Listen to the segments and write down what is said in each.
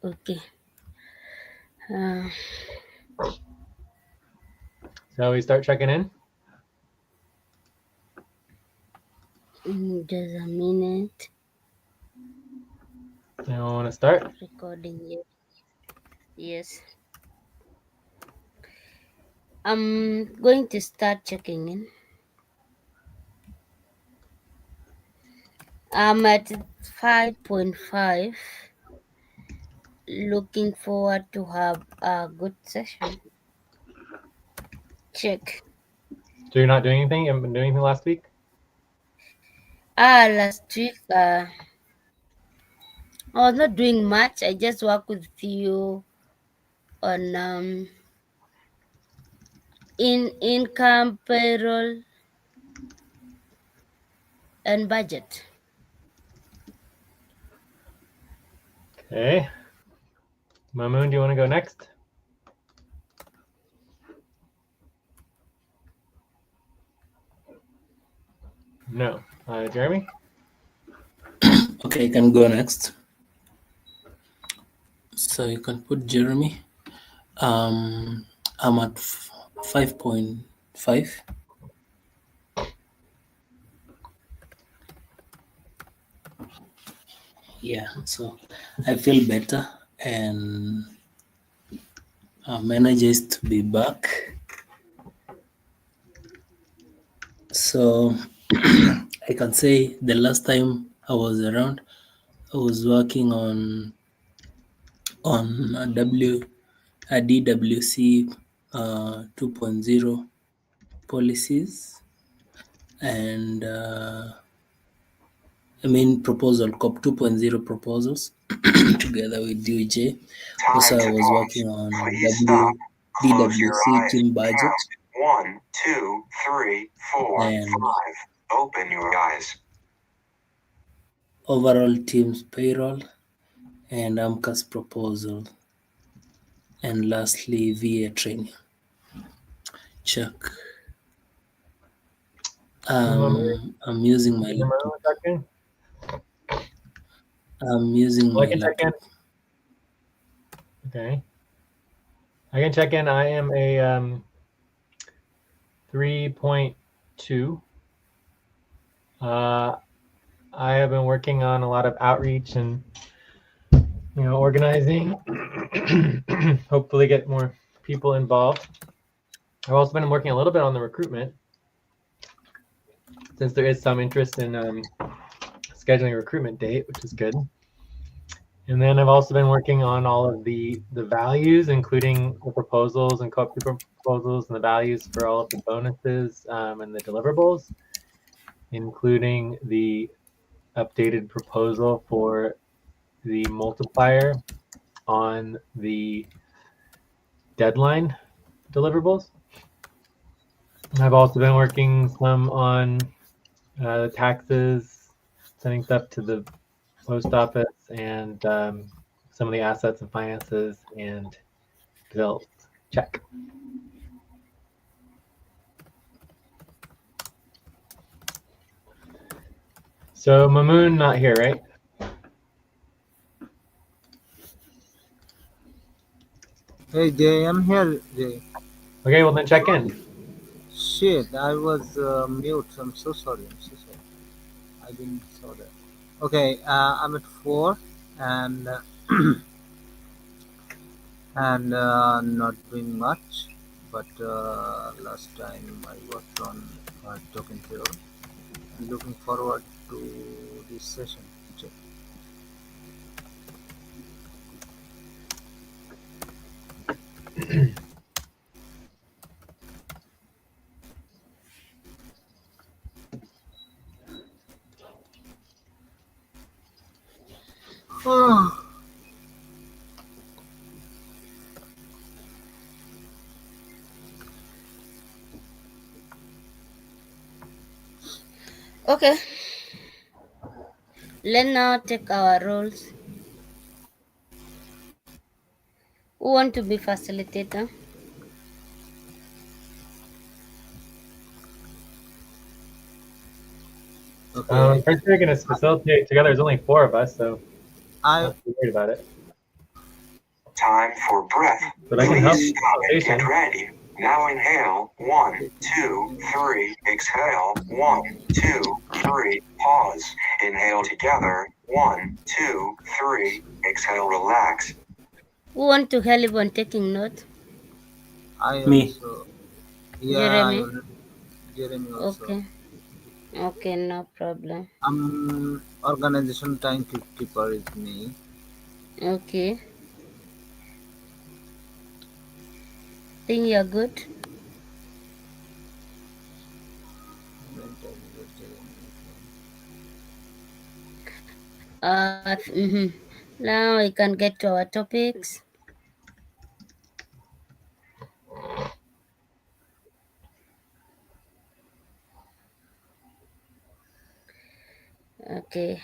Okay. Uh, So we start checking in. just a minute. You want to start? Recording here. Yes. I'm going to start checking in. I'm at 5.5. Looking forward to have a good session. Check. So you're not doing anything? You haven't been doing anything last week? Last week, I was not doing much. I just worked with you on income, payroll, and budget. Okay. Mamoon, do you want to go next? No. Jeremy? Okay, you can go next. So you can put Jeremy. I'm at 5.5. Yeah, so I feel better and I'm energized to be back. So I can say the last time I was around, I was working on DWC 2.0 policies and proposal COP 2.0 proposals together with DOJ. Also, I was working on DWC team budget. 1, 2, 3, 4, and 5. Open your eyes. Overall team's payroll and AMCA's proposal. And lastly, VA training. Check. I'm using my laptop. I'm using my laptop. Okay. I can check in. I am a 3.2. I have been working on a lot of outreach and organizing. Hopefully get more people involved. I've also been working a little bit on the recruitment, since there is some interest in scheduling a recruitment date, which is good. And then I've also been working on all of the values, including the proposals and co-op proposals and the values for all of the bonuses and the deliverables, including the updated proposal for the multiplier on the deadline deliverables. I've also been working some on the taxes, sending stuff to the post office, and some of the assets and finances and bills. Check. So Mamoon not here, right? Hey Jay, I'm here, Jay. Okay, well then check in. Shit, I was mute. I'm so sorry. I didn't saw that. Okay, I'm at 4 and not doing much. But last time I worked on token payroll. I'm looking forward to this session. Jay. Okay. Let's now take our roles. Who want to be facilitator? Okay. First we're going to facilitate together. There's only 4 of us, so I'm I not too worried about it. Time for breath. But I can help Please stop and station. get ready. Now inhale. 1, 2, 3. Exhale. 1, 2, 3. Pause. Inhale together. 1, 2, 3. Exhale. Relax. Who want to help on taking note? I Me. also. Yeah, Jeremy? Jeremy also. Okay. Okay, no problem. Organization timekeeper is me. Okay. Think you're good? Now we can get to our topics. Okay.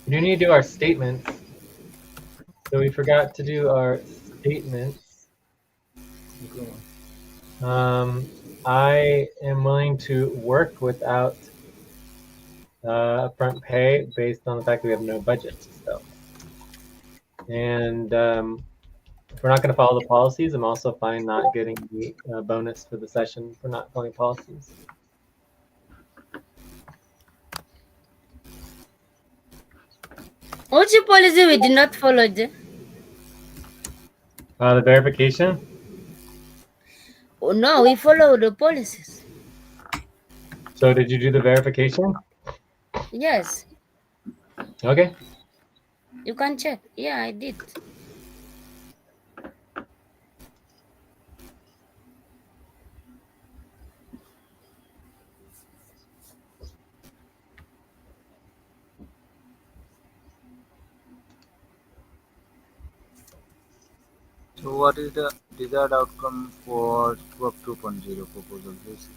We do need to do our statements. So we forgot to do our statements. Okay. I am willing to work without upfront pay based on the fact that we have no budget. So, and if we're not going to follow the policies, I'm also fine not getting the bonus for the session for not following policies. What's your policy we did not follow? The verification. Oh, no, we follow the policies. So did you do the verification? Yes. Okay. You can check. Yeah, I did. So what is the desired outcome for Work 2.0 proposal? Please?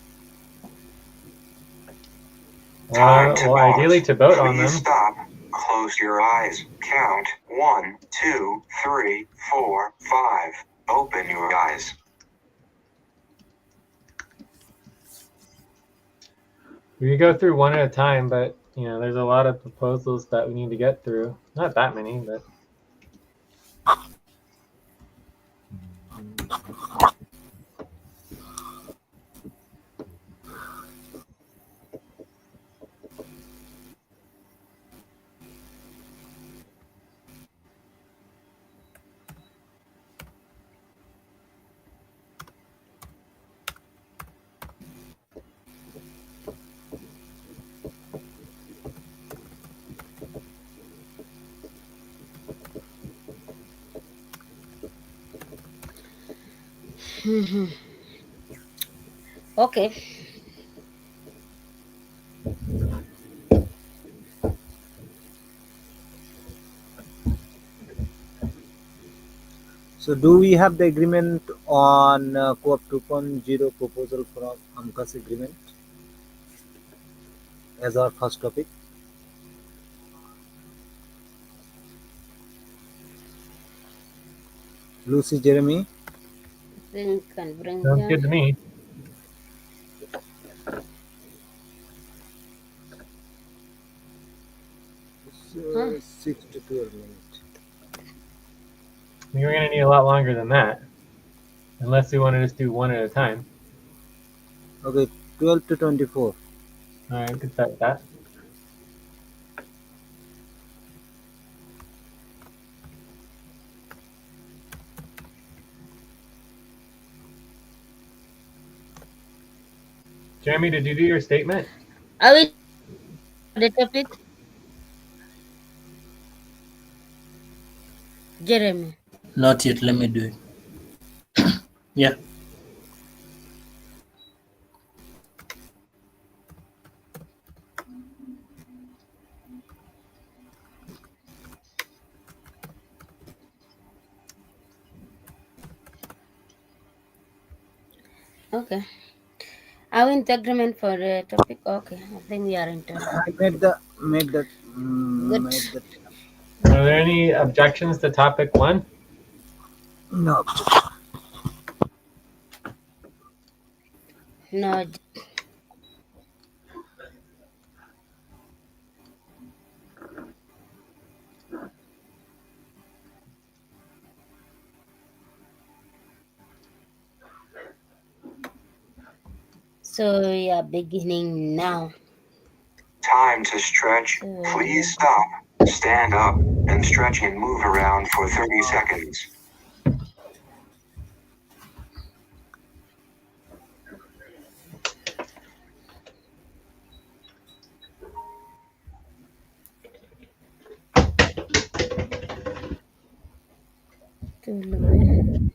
Time to Well, pause. ideally to vote on Please them. stop. Close your eyes. Count 1, 2, 3, 4, 5. Open your eyes. We could go through one at a time, but there's a lot of proposals that we need to get through. Not that many, but Okay. So do we have the agreement on Co-op 2.0 proposal from AMCAS agreement as our first topic? Lucy, Jeremy? Then can bring sounds here. good to me. It's 6 to 12 minutes. We're gonna need a lot longer than that, unless we want to just do one at a time. Okay, 12 to 24. All right, we could start with that. Jeremy, did you do your statement? I will the topic, Jeremy? Not yet. Let me do it. Yeah. Okay. Are we in agreement for the topic? Okay, I think we are into. I made the Good. made the Are there any objections to topic 1? no. No. So we are beginning now. Time to stretch. So Please stop, stand up, and stretch and move around for 30 seconds. to 11,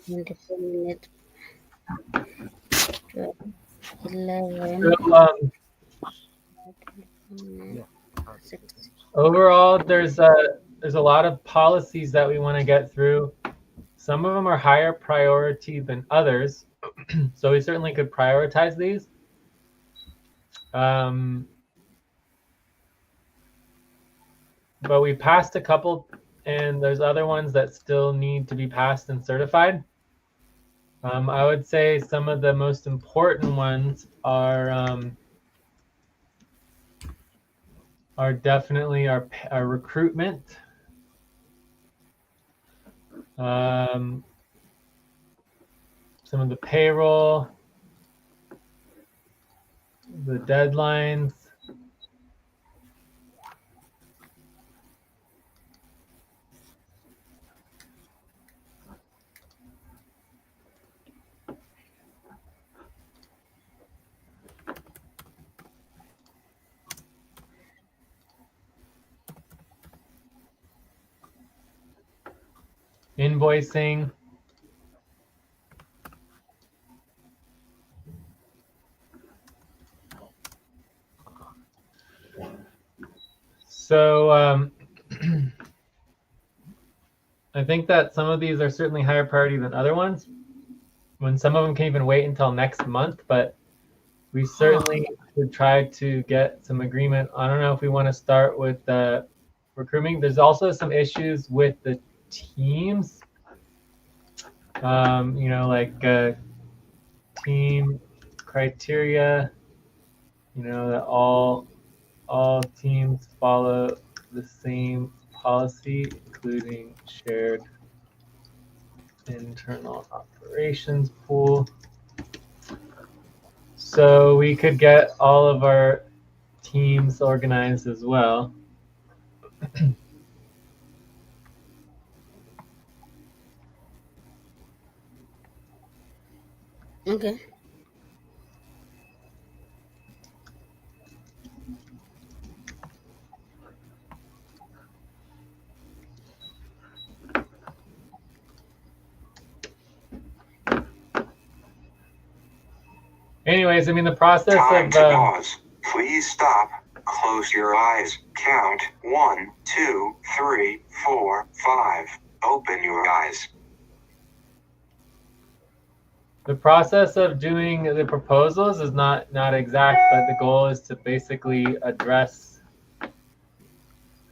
24 minutes, 12, 11, So, 24 minutes, Yeah. 6. overall, there's a lot of policies that we want to get through. Some of them are higher priority than others, so we certainly could prioritize these. But we passed a couple, and there's other ones that still need to be passed and certified. I would say some of the most important ones are definitely our recruitment, some of the payroll, the deadlines. Invoicing. So I think that some of these are certainly higher priority than other ones. When some of them can even wait until next month, but we certainly should try to get some agreement. I don't know if we want to start with recruiting. There's also some issues with the teams. Like team criteria. That all teams follow the same policy, including shared internal operations pool. So we could get all of our teams organized as well. Okay. Anyways, I mean, the process Time of to pause. Please stop. Close your eyes. Count 1, 2, 3, 4, 5. Open your eyes. the process of doing the proposals is not exact, but the goal is to basically address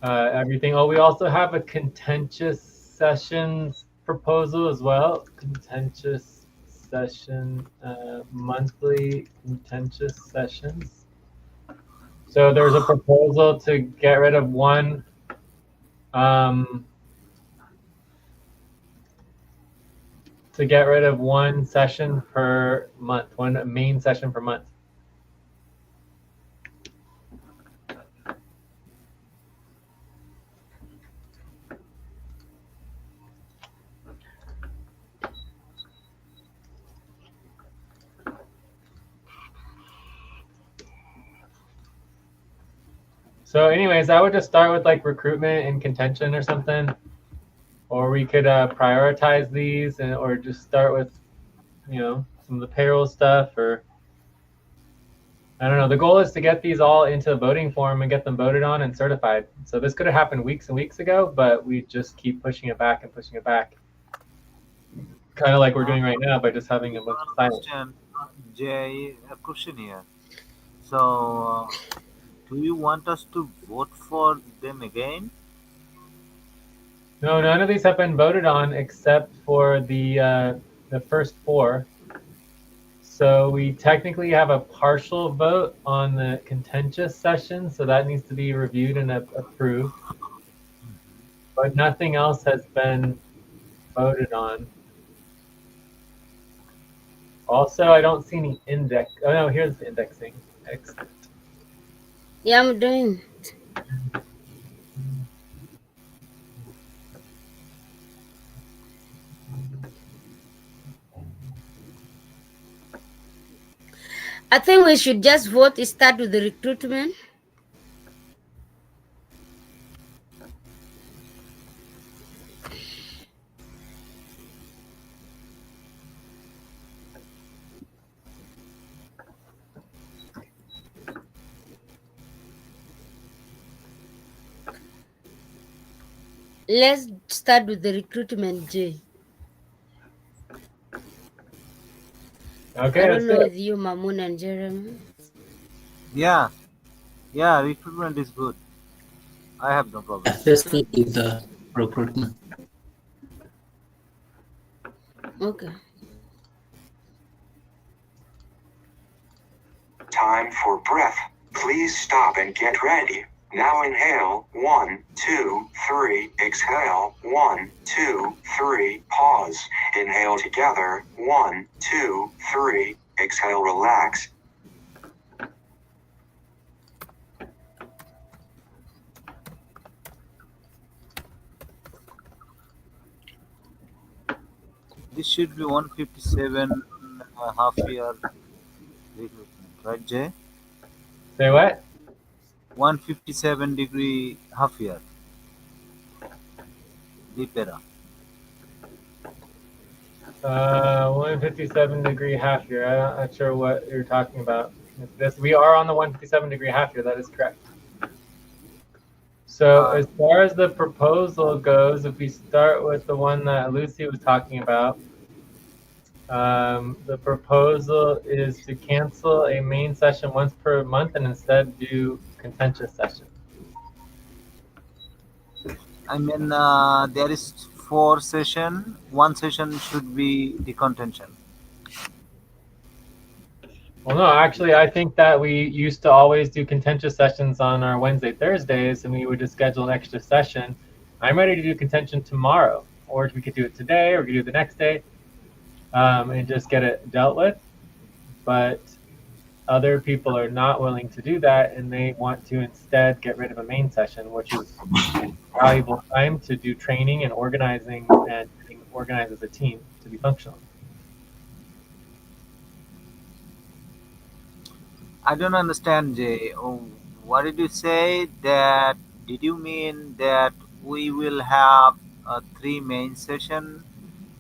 everything. Oh, we also have a contentious sessions proposal as well. Contentious session, monthly contentious sessions. So there's a proposal to get rid of one session per month, one main session per month. So, anyways, I would just start with like recruitment and contention or something, or we could prioritize these, or just start with, some of the payroll stuff, or I don't know. The goal is to get these all into a voting form and get them voted on and certified. So this could have happened weeks and weeks ago, but we just keep pushing it back and pushing it back, kind of like we're doing right now by just having a bunch of silence. Question, Jay, a question here. So, do you want us to vote for them again? No, none of these have been voted on except for the first four. So we technically have a partial vote on the contentious session, so that needs to be reviewed and approved. But nothing else has been voted on. Also, I don't see any index. Oh no, here's the indexing. Excellent. Yeah, I'm doing. I think we should just vote. Start with the recruitment. Let's start with the recruitment, Jay. Okay, I let's don't do know it. with you, Mamun and Jeremy. Yeah, yeah, recruitment is good. I have no problem. Especially with the recruitment. Okay. Time for breath. Please stop and get ready. Now inhale, 1, 2, 3, exhale, 1, 2, 3, pause. Inhale together, 1, 2, 3, exhale, relax. This should be 157 half year recruitment, right, Jay? Say what? 157-degree half year. Deep era. 157-degree half year. I'm not sure what you're talking about. We are on the 157-degree half year. That is correct. So as far as the proposal goes, if we start with the one that Lucy was talking about, the proposal is to cancel a main session once per month and instead do contentious sessions. I mean, there is 4 session. One session should be the contention. Well, no, actually, I think that we used to always do contentious sessions on our Wednesday, Thursdays, and we would just schedule an extra session. I'm ready to do contention tomorrow, or we could do it today, or we could do it the next day, and just get it dealt with. But other people are not willing to do that, and they want to instead get rid of a main session, which is valuable time to do training and organizing and being organized as a team to be functional. I don't understand, Jay. Oh, what did you say? That did you mean that we will have 3 main session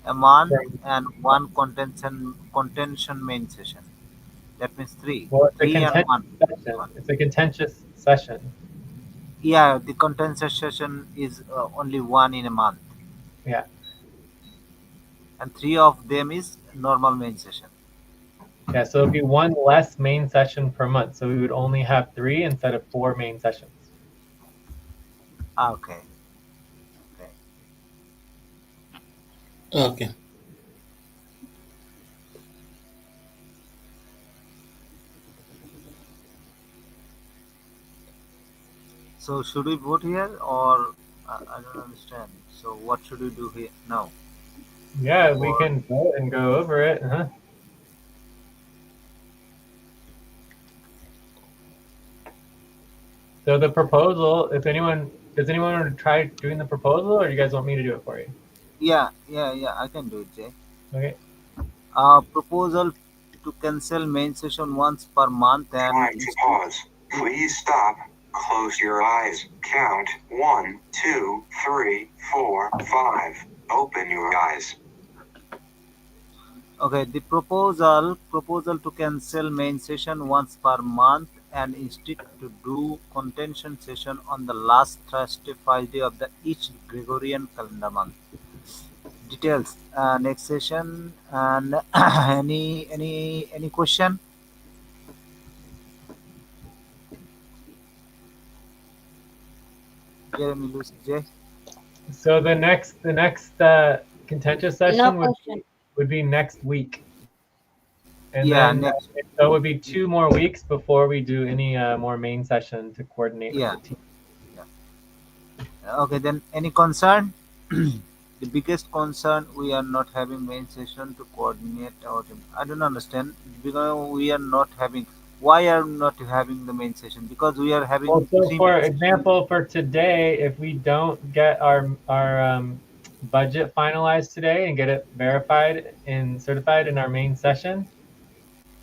a month and 1 contention main session? That means 3. Well, it's a 3 and contentious 1. session. It's a contentious session. Yeah, the contention session is only 1 in a month. Yeah. And 3 of them is normal main session. Yeah, so it'd be one less main session per month. So we would only have 3 instead of 4 main sessions. Okay. Okay. So should we vote here or I don't understand. So what should we do here now? Yeah, we can vote and go over it. Huh? So the proposal, does anyone want to try doing the proposal, or do you guys want me to do it for you? Yeah, I can do it, Jay. Okay. Proposal to cancel main session once per month Time and to pause. Please stop. Close your eyes. Count 1, 2, 3, 4, 5. Open your eyes. Okay, the proposal to cancel main session once per month and instead to do contention session on the last Thursday Friday of the each Gregorian calendar month. Details. Next session and any question? Jeremy Lucy J. So the next contentious No session question. would be next week, and Yeah, then next. so it would be 2 more weeks before we do any more main session to coordinate with Yeah, the team. yeah. Okay, then any concern? The biggest concern we are not having main session to coordinate our team. I don't understand because we are not having. Why are we not having the main session? Because we are Well, having so three for main sessions. example, for today, if we don't get our budget finalized today and get it verified and certified in our main session,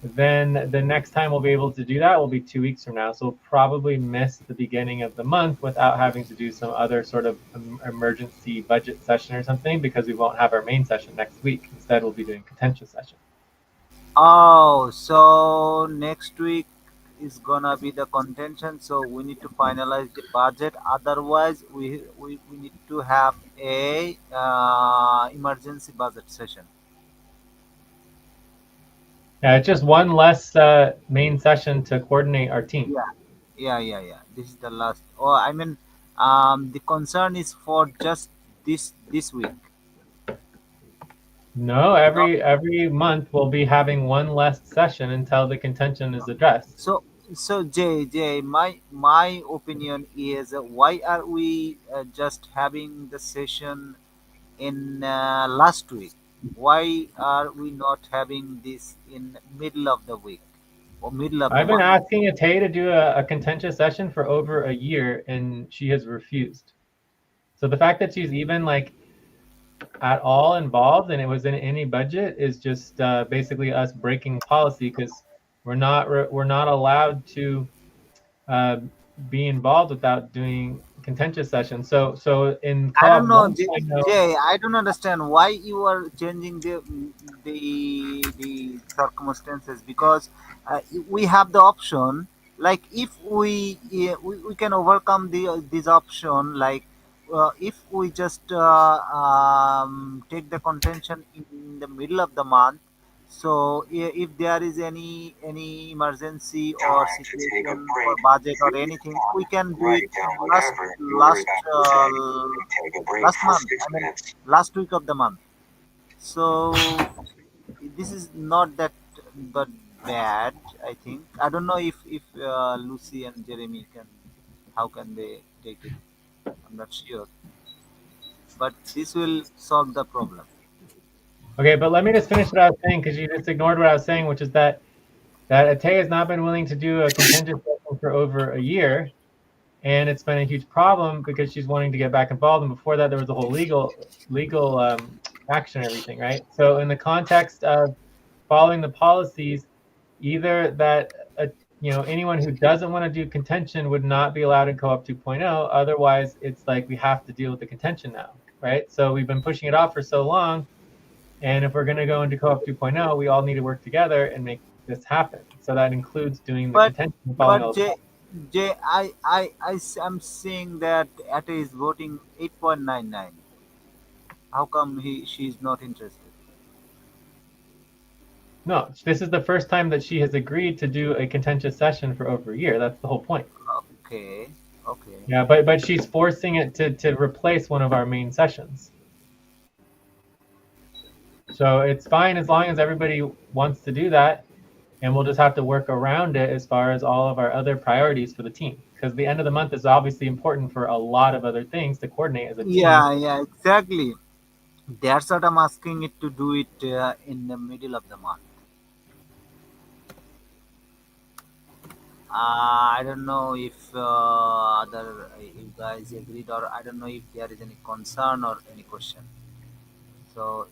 then the next time we'll be able to do that will be 2 weeks from now. So we'll probably miss the beginning of the month without having to do some other sort of emergency budget session or something because we won't have our main session next week. Instead, we'll be doing contentious session. Oh, so next week is gonna be the contention. So we need to finalize the budget. Otherwise, we need to have a emergency budget session. Yeah, it's just one less main session to coordinate our team. Yeah, yeah. This is the last. Oh, I mean, the concern is for just this week. No, No. every month we'll be having one less session until the contention is addressed. So Jay, my opinion is why are we just having the session in last week? Why are we not having this in middle of the week or middle of the I've been month? asking Atay to do a contentious session for over a year, and she has refused. So the fact that she's even like at all involved and it was in any budget is just basically us breaking policy because we're not allowed to uh, be involved without doing contentious sessions. So in I co-op don't know, 1.0, Jay. I don't understand why you are changing the circumstances because we have the option. Like if we can overcome this option. Like if we just take the contention in the middle of the month. So if there is any emergency or Time to take a situation for break. budget or Focus anything, we on it. can do it Write down last whatever you're last about to say uh, and take a break last for month. 6 I mean, minutes. last week of the month. So this is not that bad. I think I don't know if Lucy and Jeremy can how can they take it. I'm not sure, but this will solve the problem. okay, but let me just finish what I was saying because you just ignored what I was saying, which is that Atay has not been willing to do a contentious session for over a year, and it's been a huge problem because she's wanting to get back involved. And before that, there was a whole legal action and everything, right? So in the context of following the policies, either that anyone who doesn't want to do contention would not be allowed in co-op 2.0. Otherwise, it's like we have to deal with the contention now, right? So we've been pushing it off for so long, and if we're going to go into co-op 2.0, we all need to work together and make this happen. So that includes doing the But contention and following all the Jay, am seeing that Atta is voting 8.99. How come she's not interested? No, this is the first time that she has agreed to do a contentious session for over a year. That's the whole point. Okay, okay. Yeah, but she's forcing it to replace one of our main sessions. So it's fine as long as everybody wants to do that, and we'll just have to work around it as far as all of our other priorities for the team. Because the end of the month is obviously important for a lot of other things to coordinate as a team. Yeah, exactly. That's what I'm asking it to do it in the middle of the month. I don't know if other you guys agreed or I don't know if there is any concern or any question. So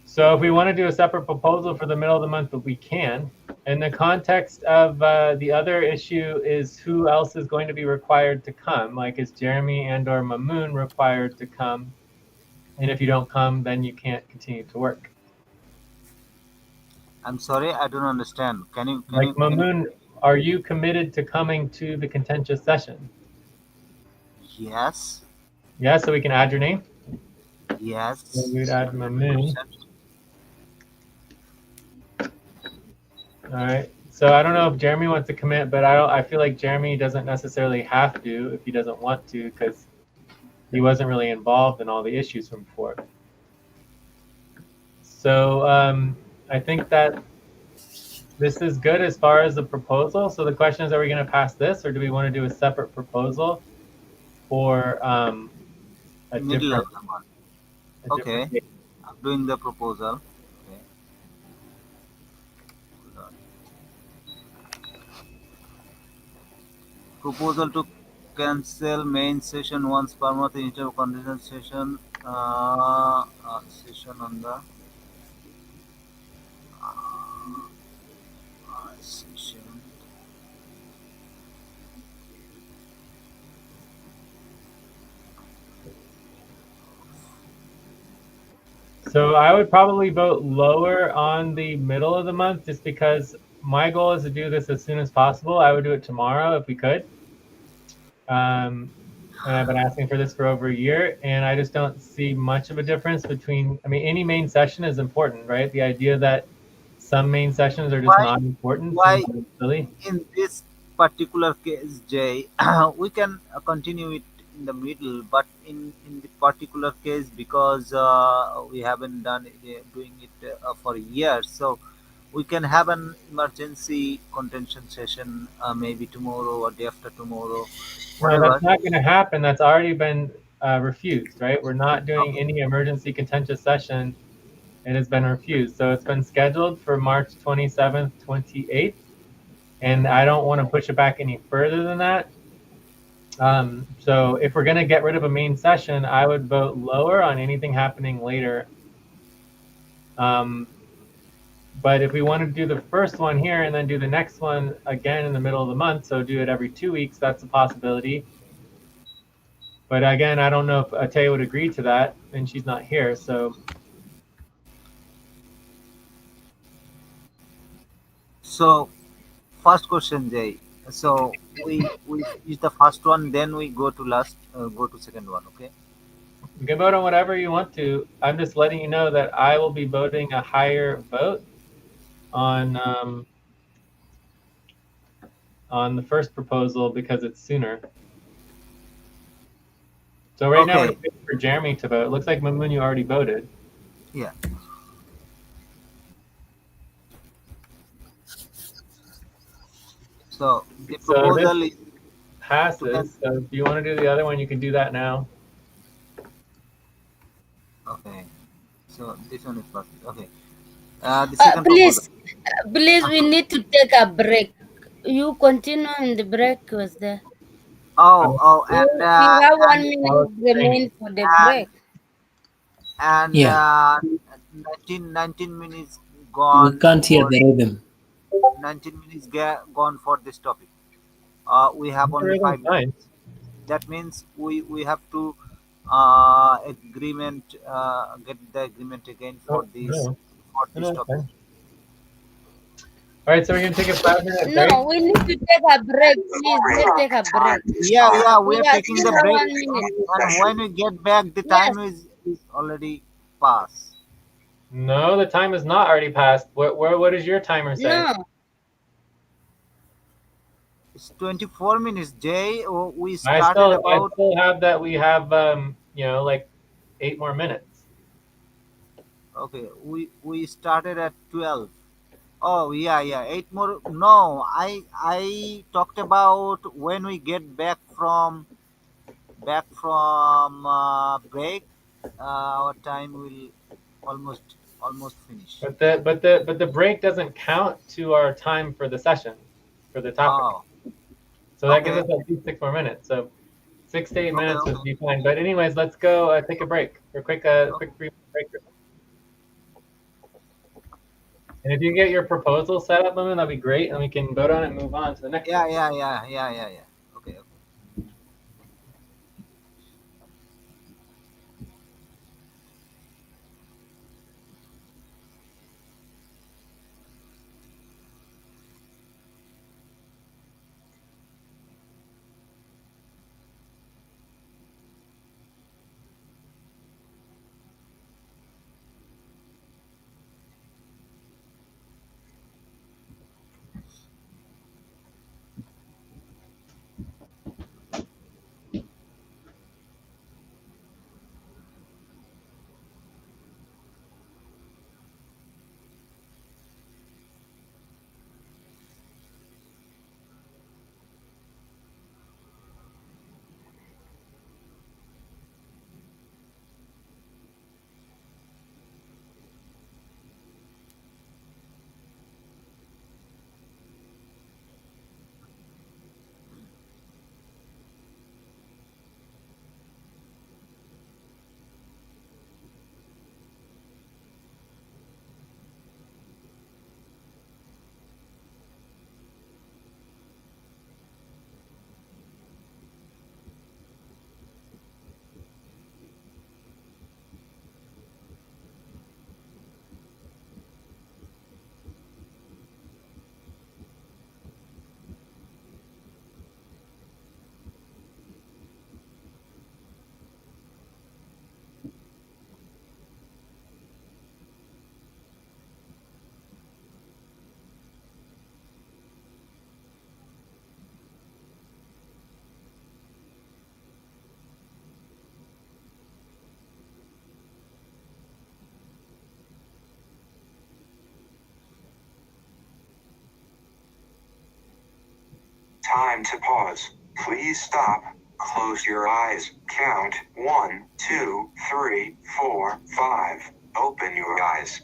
So if we want to do a separate proposal for the middle of the month, but we can. And the context of the other issue is who else is going to be required to come. Like, is Jeremy and or Mamoon required to come? And if you don't come, then you can't continue to work. I'm sorry, I don't understand. Like, Mamoon, are you committed to coming to the contentious session? Yes. Yeah, so we can add your name? Yes. So we'd add Mamoon. All right. So I don't know if Jeremy wants to commit, but I feel like Jeremy doesn't necessarily have to if he doesn't want to, because he wasn't really involved in all the issues from before. So I think that this is good as far as the proposal. So the question is, are we going to pass this, or do we want to do a separate proposal for a Middle different of the month. a different Okay. date? I'm doing the proposal. Okay. Hold on. Proposal to cancel main session once per month instead of conditional session. Session on the session. So I would probably vote lower on the middle of the month, just because my goal is to do this as soon as possible. I would do it tomorrow if we could. And I've been asking for this for over a year, and I just don't see much of a difference between, I mean, any main session is important, right? The idea that some main sessions are just Why? not important seems Why a little silly. in this particular case, Jay, we can continue it in the middle, but in the particular case, because we haven't done it, doing it for years, so we can have an emergency contention session maybe tomorrow or day after tomorrow, No, that's whatever. not going to happen. That's already been refused, right? We're not doing Okay. any emergency contentious session. It has been refused. So it's been scheduled for March 27th, 28th, and I don't want to push it back any further than that. So if we're going to get rid of a main session, I would vote lower on anything happening later. But if we want to do the first one here and then do the next one again in the middle of the month, so do it every 2 weeks, that's a possibility. But again, I don't know if Ate would agree to that, and she's not here. So So first question, Jay. So we finish the first one, then we go to go to second one. Okay. you can vote on whatever you want to. I'm just letting you know that I will be voting a higher vote on the first proposal because it's sooner. So right now we're Okay. waiting for Jeremy to vote. It looks like Mamoon, you already voted. Yeah. So the So this proposal is to passes. So if you want to do the other one, you can do that now. okay. So this one is perfect. Okay. The second proposal. Please, we need to take a break. You continue and the break was there. Oh, We have 1 minute I'll explain. remain for the and break. and Yeah, 19 minutes we gone can't hear for the rhythm. 19 minutes gone for this topic. We have only Everything's 5 minutes. fine. That means we have to agreement get the agreement again for Oh, this no. for No, this no, it's topic. fine. All right, so we're going to take a 5-minute break. No, we need to take a break. Please, let's take a break. Yeah, we We are are taking still the have break, 1 minute. and when we get back, the Yes. time is already passed. No, the time is not already passed. What does your timer say? No. It's 24 minutes, Jay. We I started still about have that we have like 8 more minutes. okay. We started at 12. Oh yeah, 8 more. No, I talked about when we get break. Our time will almost finish. But the break doesn't count to our time for the session, for the topic. Oh, So that gives okay, us at least 6 more minutes. So 6 to 8 minutes okay. would be fine. But anyways, let's go take a break. Or quick 3-minute break. And if you get your proposal set up, Moon, that'd be great, and we can vote on it and move on to the next one. Yeah. Okay. Time to pause. Please stop. Close your eyes. Count 1, 2, 3, 4, 5. Open your eyes.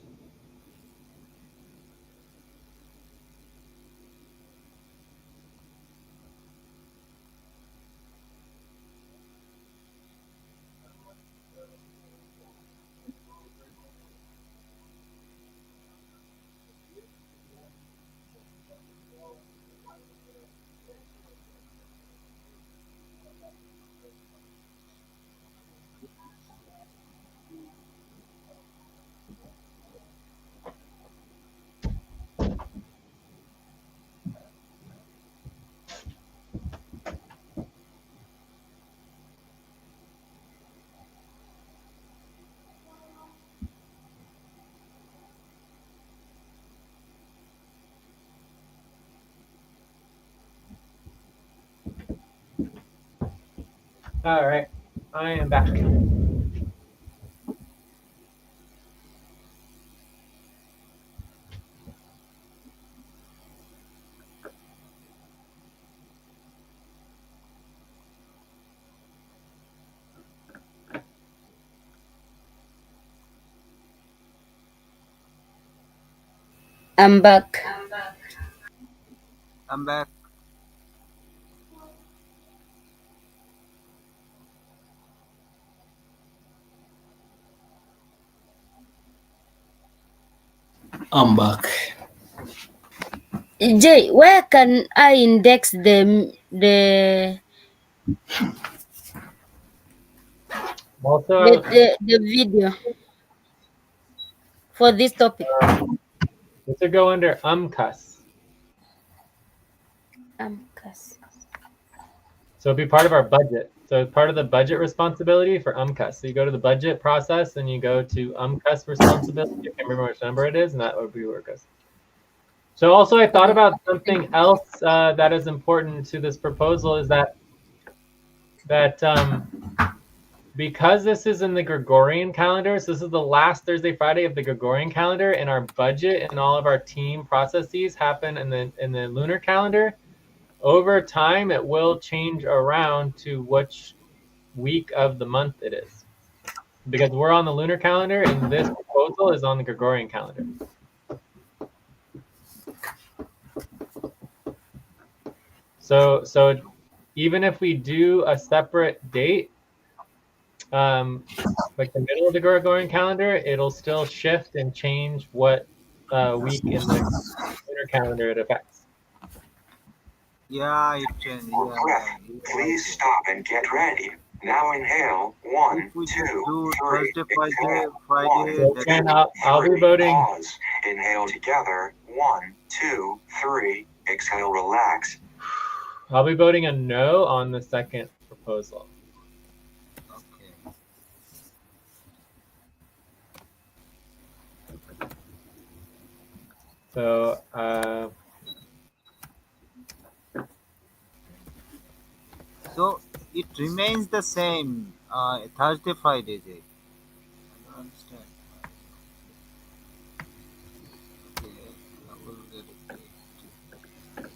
All right, I am back. I'm back. I'm back. I'm back. Jay, where can I index the Also, the video for this topic? this would go under UMCUS. Cuss. So it'd be part of our budget. So it's part of the budget responsibility for UMCUS. So you go to the budget process and you go to UMCUS responsibility. I can't remember which number it is, and that would be where it goes. So also I thought about something else that is important to this proposal is that because this is in the Gregorian calendar, so this is the last Thursday, Friday of the Gregorian calendar, and our budget and all of our team processes happen in the lunar calendar. Over time, it will change around to which week of the month it is, because we're on the lunar calendar and this proposal is on the Gregorian calendar. So even if we do a separate date, like the middle of the Gregorian calendar, it'll still shift and change what week in the lunar calendar it affects. Yeah, it changed. For Yeah, breath, yeah. please stop and get ready. Now inhale. One, If we just two, do three. Thursday, Exhale. Friday, One, So that again, will I'll be three. voting. Pause. Inhale together. One, two, three. Exhale. Relax. I'll be voting a no on the second proposal. okay. So So it remains the same. Thursday, Friday, Jay. I don't understand. Okay, I will get it.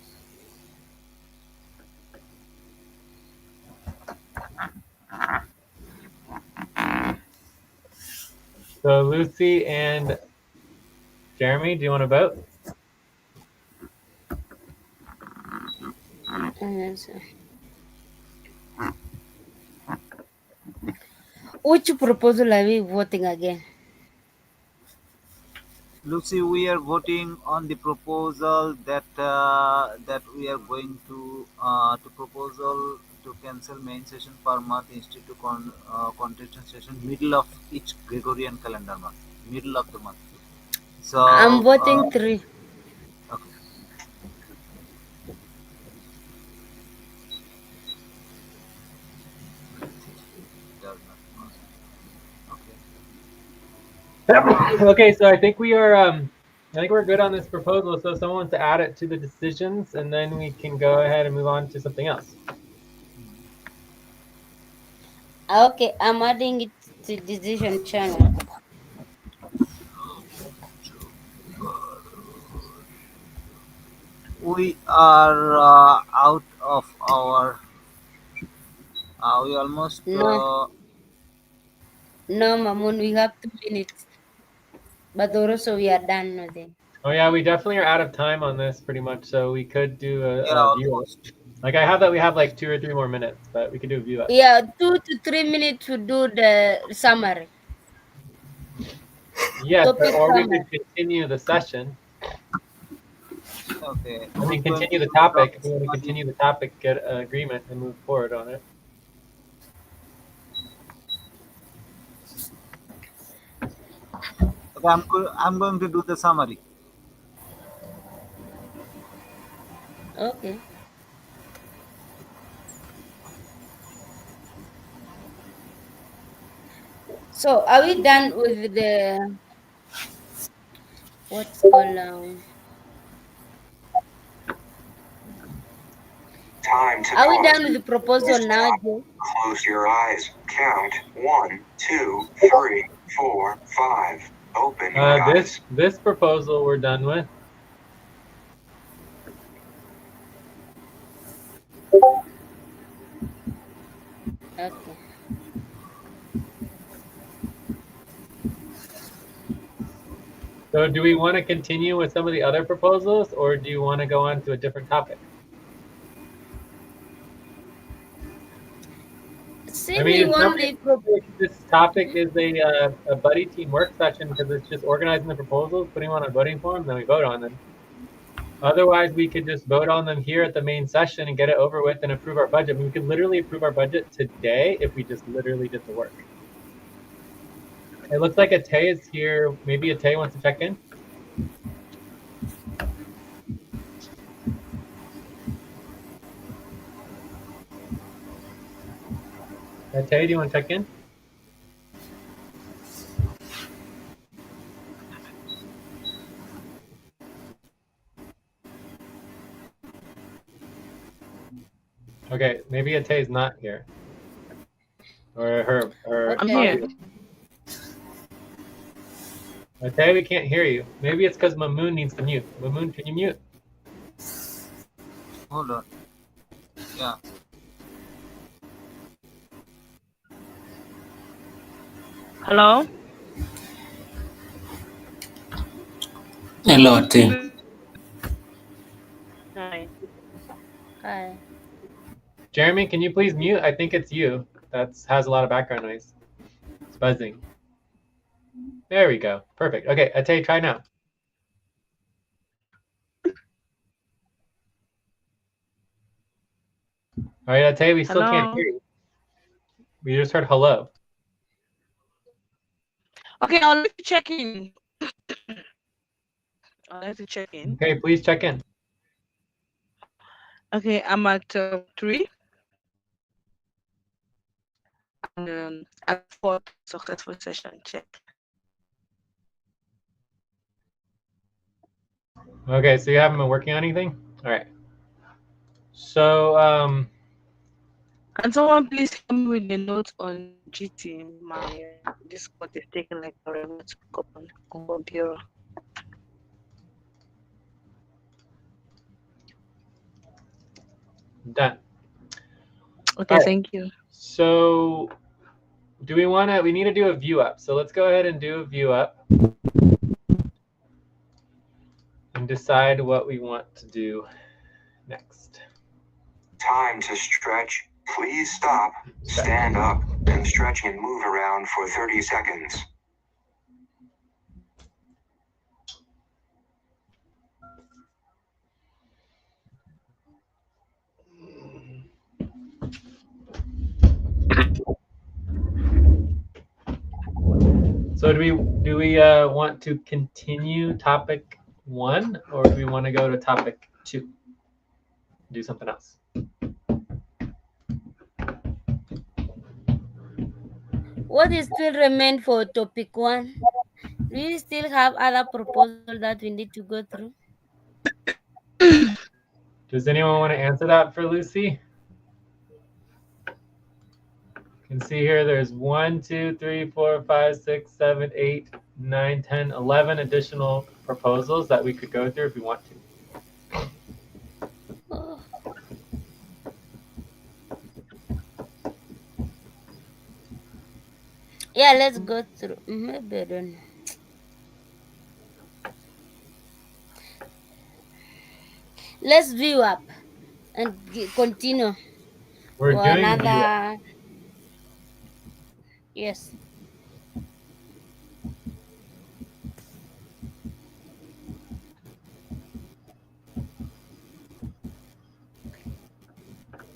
so Lucy and Jeremy, do you want to vote? Which proposal are we voting again? Lucy, we are voting on the proposal that that we are going to proposal to cancel main session per month instead to contestant session middle of each Gregorian calendar month, middle of the month. So I'm voting 3. okay. Does not matter. Okay. Okay, so I think we are. I think we're good on this proposal. So if someone wants to add it to the decisions, and then we can go ahead and move on to something else. Okay, I'm adding it to decision channel. We are out of our. We almost. No, no, Mamun, we have 2 minutes. But also we are done with it. Oh yeah, we definitely are out of time on this pretty much. So we could do Yeah, a view. almost. Like I have that we have like 2 or 3 more minutes, but we could do a view up. Yeah, 2 to 3 minutes to do the summary. Yes, Topic or we summary. could continue the session. Okay. I mean, Who's going continue to the do topic. If we want to summary? continue the topic, get an agreement, and move forward on it. Okay, I'm going to do the summary. Okay. So are we done with the what's called Time to are we pause. done with the proposal now, Joe? Close your eyes. Count 1, 2, 3, 4, 5. Open your eyes. This proposal we're done with. Okay. So do we want to continue with some of the other proposals, or do you want to go on to a different topic? See, I mean, we want the this topic is a buddy team work session because it's just organizing the proposals, putting them on a voting form, then we vote on them. Otherwise, we could just vote on them here at the main session and get it over with and approve our budget. I mean, we could literally approve our budget today if we just literally did the work. It looks like Atay is here. Maybe Atay wants to check in. Atay, do you want to check in? Okay, maybe Atay's not here. Or her. I'm here. Atay, we can't hear you. Maybe it's because Mamoon needs to mute. Mamoon, can you mute? Hold on. Yeah. Hello? Hello, Tim. Hi. Hi. Jeremy, can you please mute? I think it's you. That has a lot of background noise. It's buzzing. There we go. Perfect. Okay, Atay, try now. All right, Ate, we still can't Hello. hear you. We just heard hello. Okay, I'll let you check in. I'll let you check in. Okay, please check in. Okay, I'm at 3 and at 4 successful session check. Okay, so you haven't been working on anything? All right. So, Can someone please help me with the notes on GT? My Discord is taking like forever to open on computer. done. Okay, All right. thank you. So, do we want to? We need to do a view up. So let's go ahead and do a view up and decide what we want to do next. Time to stretch. Please stop, stand up, and stretch and move around for 30 seconds. So do we want to continue topic 1, or do we want to go to topic 2? Do something else. What is still remain for topic 1? Do you still have other proposal that we need to go through? Does anyone want to answer that for Lucy? You can see here there's 1, 2, 3, 4, 5, 6, 7, 8, 9, 10, 11 additional proposals that we could go through if we want to. Oh. Yeah, let's go through. Maybe I don't know. Let's view up and continue We're for doing view up. another. Yes.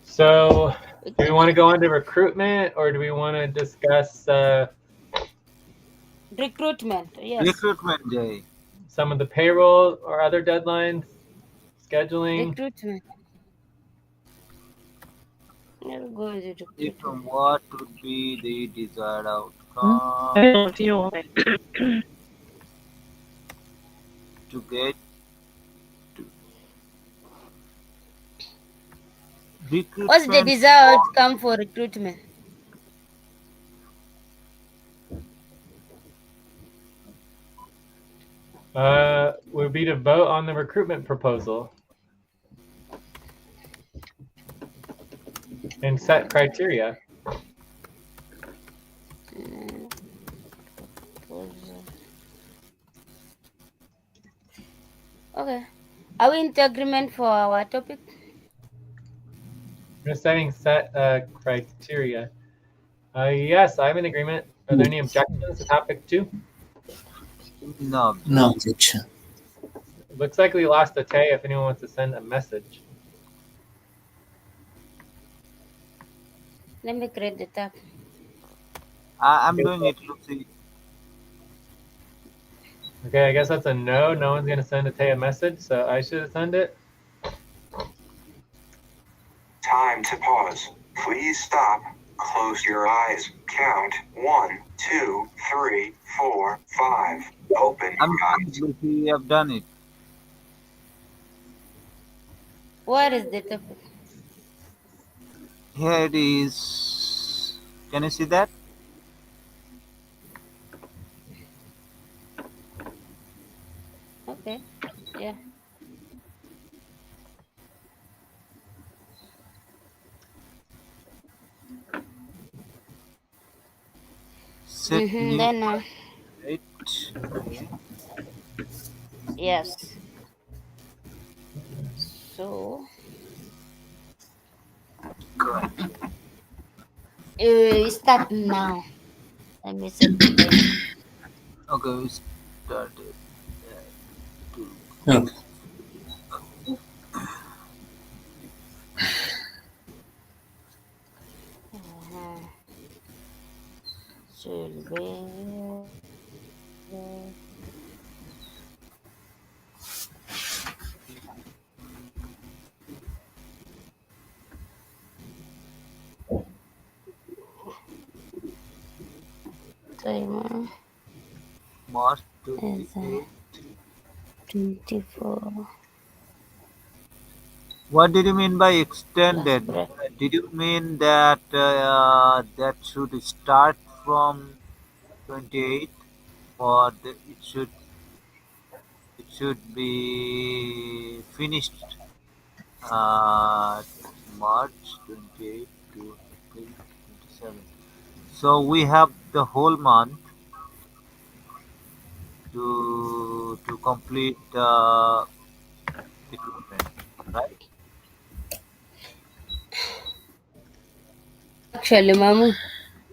So do we want to go into recruitment, or do we want to discuss Recruitment. Yes. Recruitment, Jay. some of the payroll or other deadlines, scheduling? Recruitment. Let's go with the recruitment. From what would be the desired I outcome don't know. to get to recruitment? What's the desired outcome for recruitment? Would be to vote on the recruitment proposal and set criteria. Okay. Are we in agreement for our topic? We're setting set criteria. Yes, I'm in agreement. Are there any objections to topic 2? No. No objection. It looks like we lost a Tay if anyone wants to send a message. Let me create the tab. I'm doing it, Lucy. Okay, I guess that's a no. No one's going to send a Tay a message, so I should send it. Time to pause. Please stop. Close your eyes. Count 1, 2, 3, 4, 5. Open I'm your eyes. Lucy. I've done it. What is the topic? Here it is. Can you see that? Okay. Yeah. Set new Then right. Okay. yes. So Good. start now. Let me set the date. Okay, we started. Okay. Timer March is 28. 24 What did you mean by plus extended? break. Did you mean that that should start from 28, or it should be finished uh, March 28 to April 27? So we have the whole month to complete the recruitment, right? Actually, Mamu,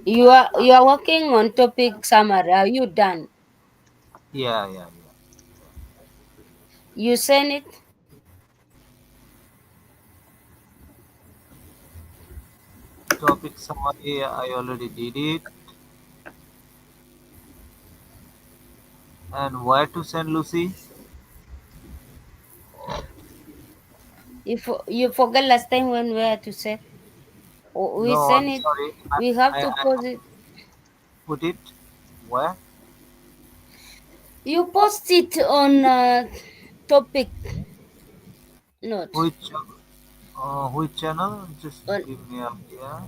you are working on topic summary. Are you done? Yeah, yeah, yeah. You send it. Topic summary, I already did it. And where to send, Lucy? You forgot last time when we had to set. We No, send I'm it. sorry. We have to I post it. put it where? You post it on topic note Which channel? Just on give me a idea.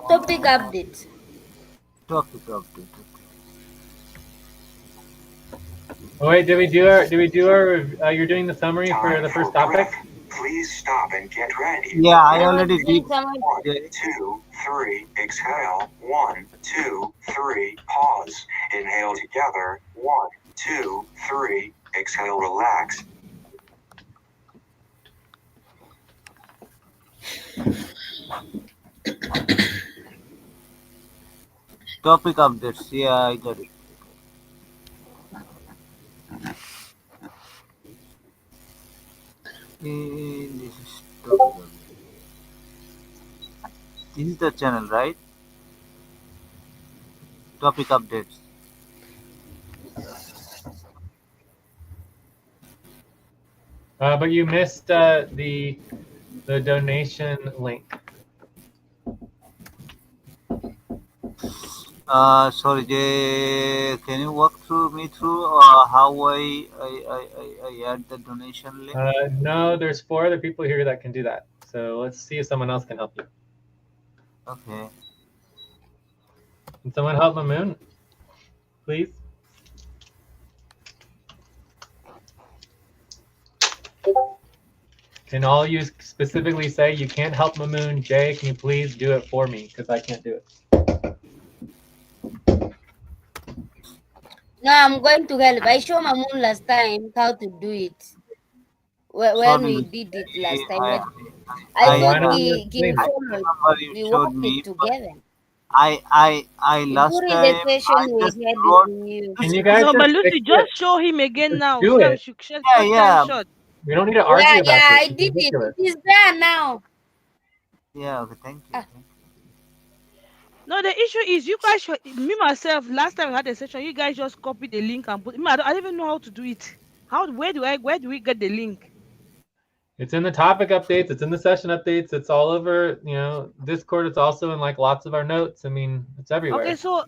topic Uh, update. topic update. Okay. Oh, wait, did we do our you're doing the summary for Time the for first topic? breath. Please stop and get ready. Yeah, I Yeah, we're already doing did. summary. One, Jay. 2, 3, exhale. 1, 2, 3, pause. Inhale together. 1, 2, 3, exhale, relax. Topic updates. Yeah, I got it. This is topic update. This is the channel, right? Topic updates. But you missed the donation link. Sorry, Jay. Can you walk through me through how I add the donation link? No, there's 4 other people here that can do that. So let's see if someone else can help you. Okay. Can someone help Mamoon, please? Can all you specifically say you can't help Mamoon? Jay, can you please do it for me? Because I can't do it. No, I'm going to help. I showed Mamun last time how to do it. When Sorry, we Lucy. did it last time, I, I Then I, why thought don't I, you he explain I it? followed. remember you We showed worked it me, but together. I last During the time I session we just had wrote. with you. Can Lucy, you guys So, just but fix Lucy, it? just show him again Just now do so that we it. should yeah, cut time yeah, short. We don't need to Yeah, argue about yeah, this. I It's did it. ridiculous. It is there now. yeah. Okay, thank you, Ah, thank you. No, the issue is you guys, me myself, last time we had a session, you guys just copied the link and put. I don't even know how to do it. Where do we get the link? It's in the topic updates. It's in the session updates. It's all over, Discord. It's also in like lots of our notes. I mean, it's Okay, everywhere. so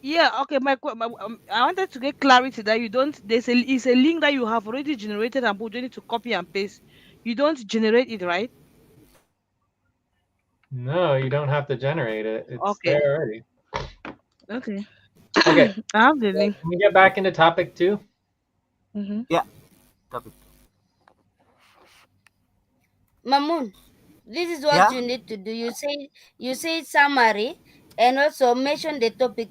yeah, okay. I wanted to get clarity that you don't. It's a link that you have already generated and put. You need to copy and paste. You don't generate it, right? No, you don't have to generate it. It's Okay, there already. okay. Okay, I have the so link. can we get back into topic 2? Mm-hmm. Yeah, topic. Mamun, this is what Yeah, you need to do. You say summary and also mention the topic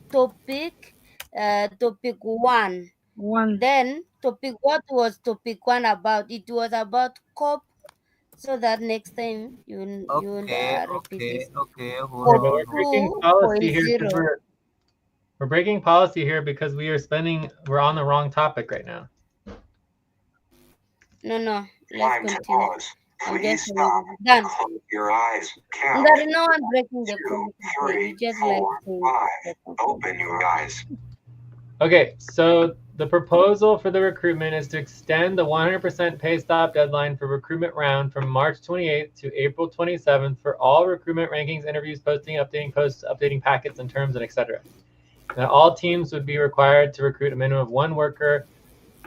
one. One. Then what was topic one about? It was about COP, so that next time you won't repeat okay, this. okay. Hold Yeah, COP but on, we're hold breaking on. policy here because 2.0. we're breaking policy here because we're on the wrong topic right now. No, let's Time to continue. pause. I'm Please just stop. done. Close your eyes. And Count. there is no one breaking the 2, policy here. You 3, just like 4, saying 5. the conclusion. Open your eyes. Okay, so the proposal for the recruitment is to extend the 100% pay stop deadline for recruitment round from March 28th to April 27th for all recruitment rankings, interviews, posting, updating posts, updating packets and terms, and etc. Now, all teams would be required to recruit a minimum of one worker.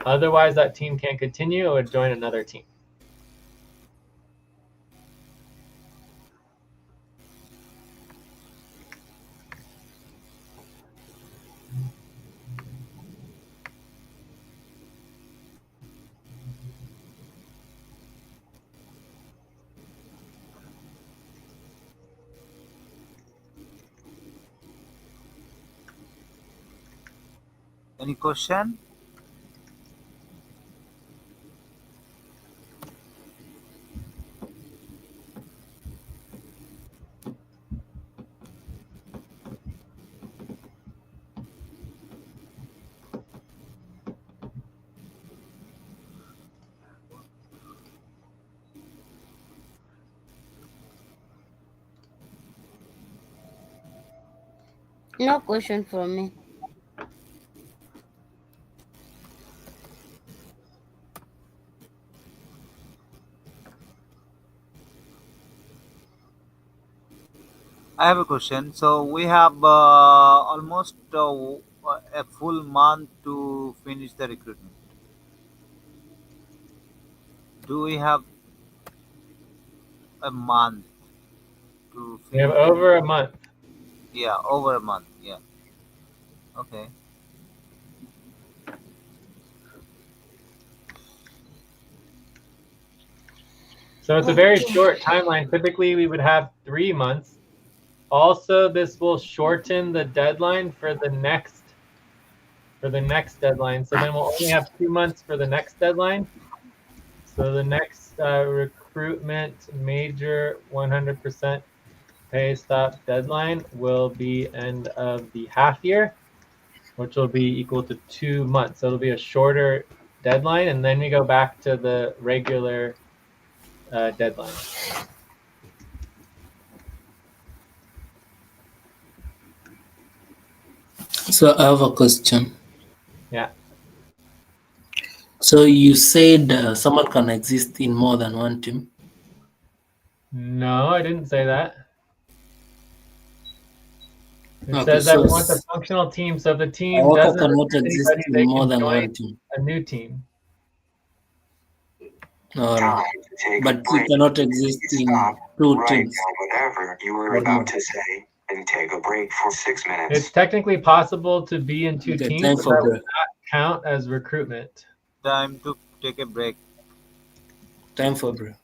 Otherwise, that team can't continue or would join another team. Any question? No question from me. I have a question. So we have almost a full month to finish the recruitment. Do we have a month to We have finish the over a recruitment? month. Yeah, over a month. Yeah. Okay. So it's a very short timeline. Typically, we would have 3 months. Also, this will shorten the deadline for the next deadline. So then we'll only have 2 months for the next deadline. So the next recruitment major 100% pay stop deadline will be end of the half year, which will be equal to 2 months. So it'll be a shorter deadline, and then we go back to the regular deadline. So I have a question. Yeah. So you said someone can exist in more than one team. No, I didn't say that. It Okay, says that so we want a functional team. So if the a team worker doesn't cannot recruit exist anybody, in they more can than join one team. a new team. All Time right. to take a But it break. cannot exist Stop, in two write teams. down whatever you were Or about more. to say, and take a break for 6 minutes. It's technically possible to be in 2 Okay, teams, time but for that would break. not count as recruitment. Time to take a break. Time for break.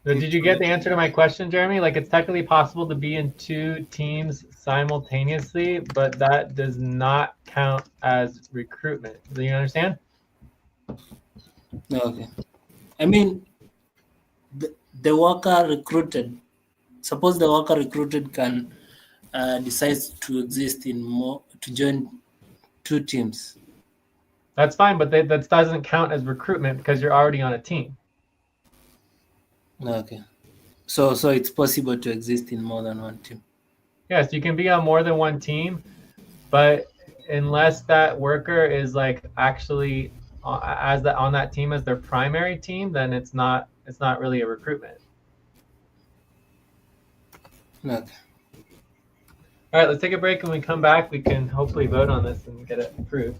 So did you get the answer to my question, Jeremy? Like, it's technically possible to be in 2 teams simultaneously, but that does not count as recruitment. Do you understand? Okay. I mean, the worker recruited. Suppose the worker recruited can decide to exist in more to join two teams. That's fine, but that doesn't count as recruitment because you're already on a team. Okay. So it's possible to exist in more than one team. Yes, you can be on more than one team, but unless that worker is like actually as that on that team as their primary team, then it's not really a recruitment. Okay. All right, let's take a break. When we come back, we can hopefully vote on this and get it approved.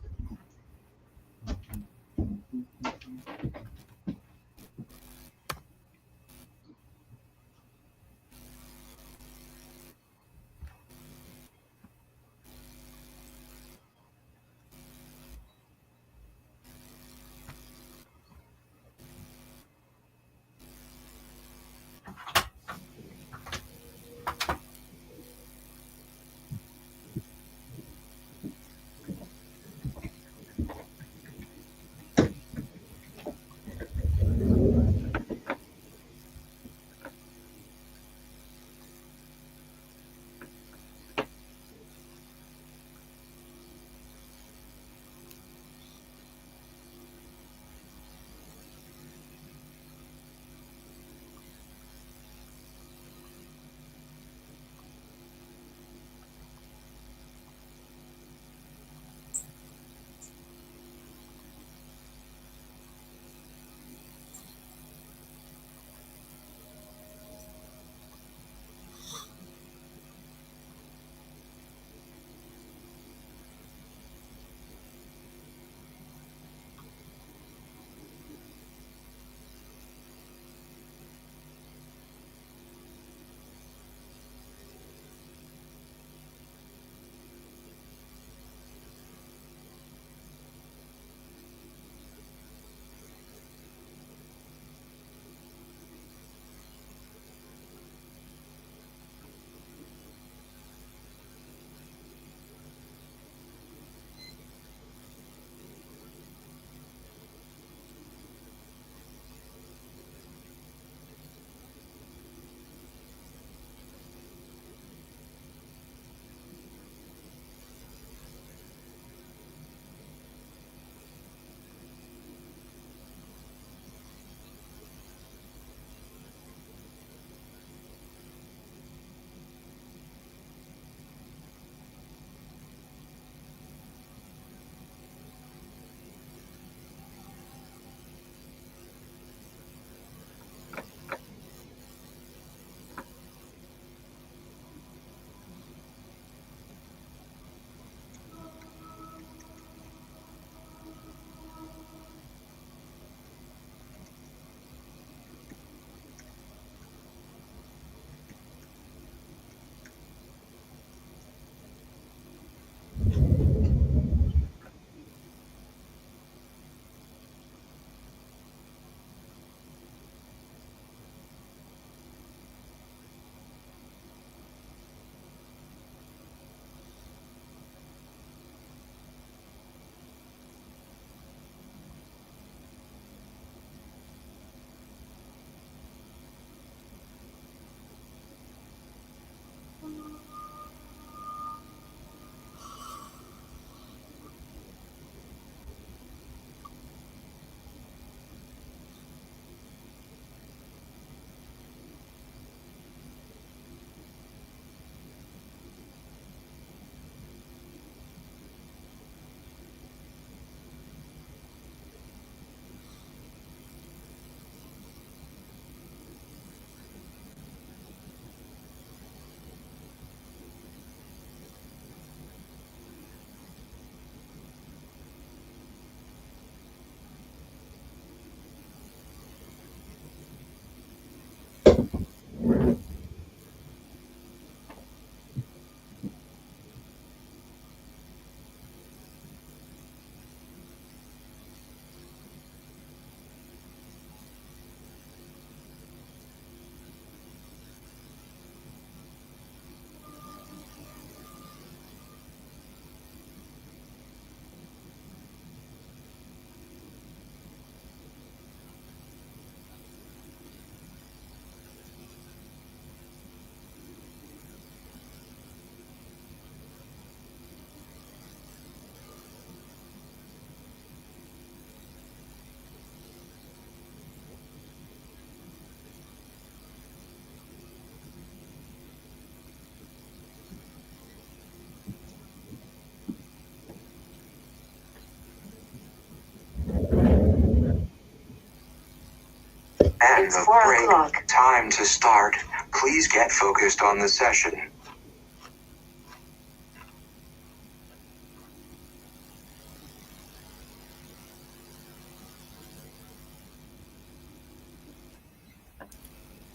It's 4 o'clock. Time to start. Please get focused on the session.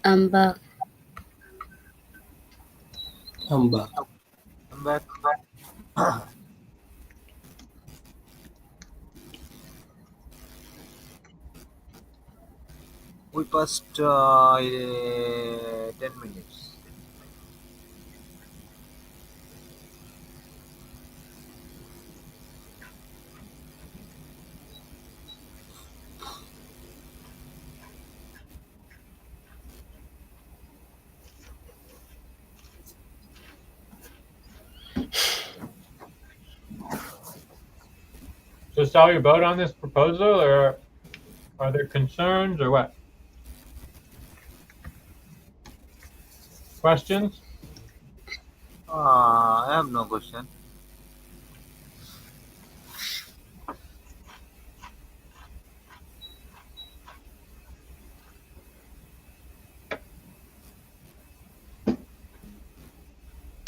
I'm back. I'm back. I'm back. We passed 10 minutes. So, Sal, you vote on this proposal, or are there concerns, or what? Questions? I have no question.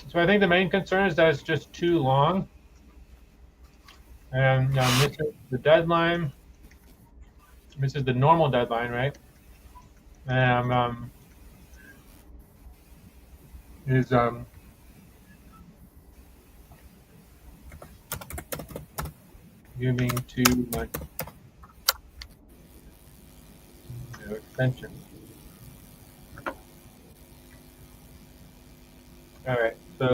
So I think the main concern is that it's just too long, and misses the deadline. Misses the normal deadline, right? And is giving too much extension.